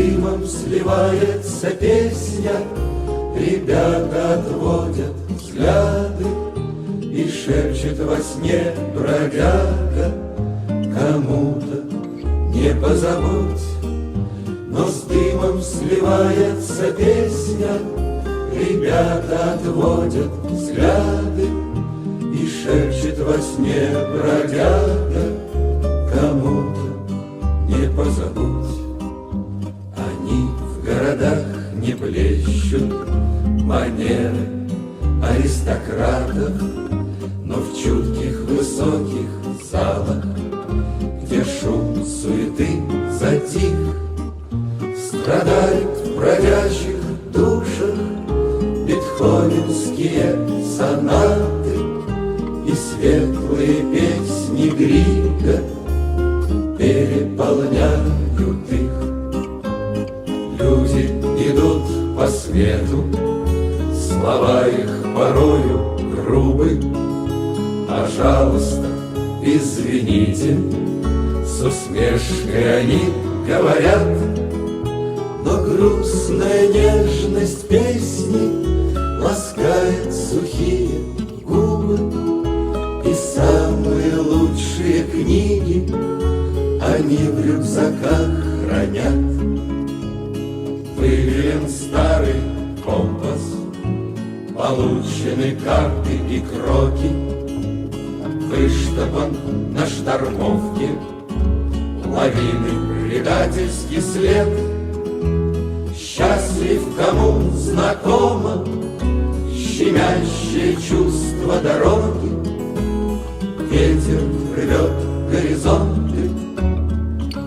дымом сливается песня, ребята отводят взгляды, и шепчет во сне бродяга: кому-то не позабудь. Но с дымом сливается песня, ребята отводят взгляды, и шепчет во сне бродяга: кому-то не позабудь. Они в городах не блещут манеры аристократов, но в чутких высоких залах, где шум суеты затих, страдают в бродячих душах бетховенские сонаты и светлые песни Грига переполняют их. Люди идут по свету, слова их порою грубы. Пожалуйста, извините, с усмешкой они говорят, но грустная нежность песни ласкает сухие губы, и самые лучшие книги они в рюкзаках хранят. Выверен старый компас, получены карты и кроки, выштопан на штормовке лавины предательский след. Счастлив, кому знакомо щемящее чувство дороги. Ветер рвет горизонты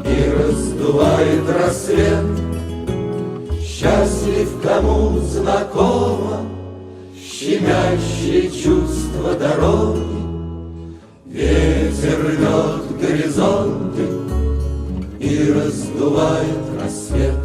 и раздувает рассвет. Счастлив, кому знакомо щемящее чувство дороги. Ветер рвет горизонты и раздувает рассвет.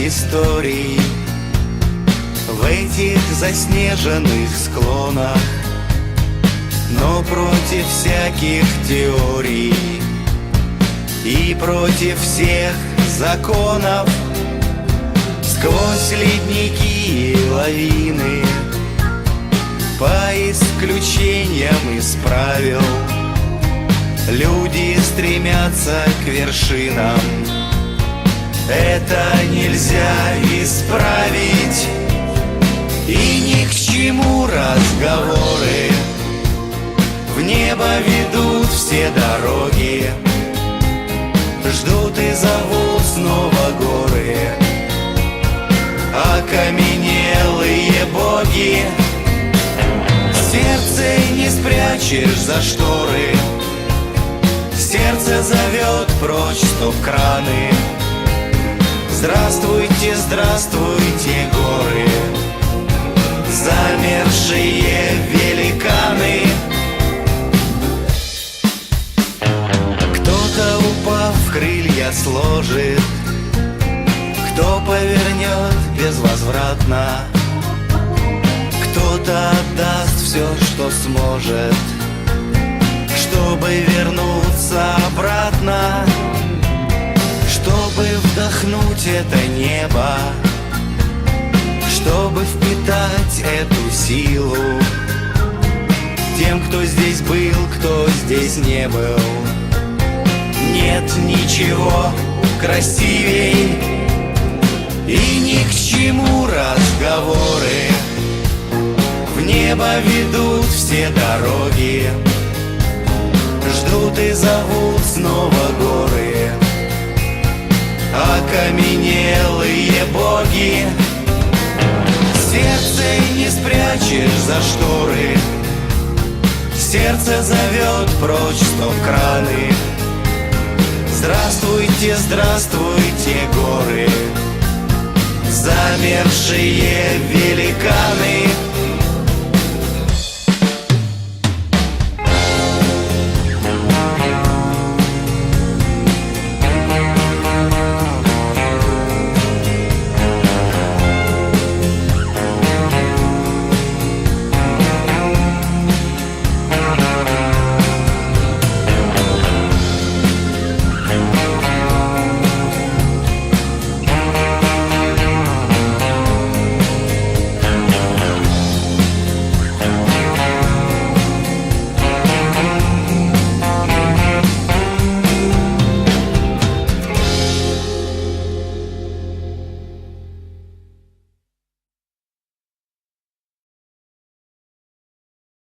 Историй в этих заснеженных склонах, но против всяких теорий и против всех законов, сквозь ледники и лавины, по исключениям из правил, люди стремятся к вершинам. Это нельзя исправить, и ни к чему разговоры. В небо ведут все дороги, ждут и зовут снова горы. Окаменелые боги, сердце не спрячешь за шторы. Сердце зовет прочь стоп-краны. Здравствуйте, здравствуйте, горы, замерзшие великаны. Кто-то, упав, крылья сложит, кто повернет безвозвратно, кто-то отдаст все, что сможет, чтобы вернуться обратно. Чтобы вдохнуть это небо, чтобы впитать эту силу, тем, кто здесь был, кто здесь не был. Нет ничего красивей, и ни к чему разговоры. В небо ведут все дороги, ждут и зовут снова горы. Окаменелые боги, сердце не спрячешь за шторы. Сердце зовет прочь стоп-краны. Здравствуйте, здравствуйте, горы, замершие великаны.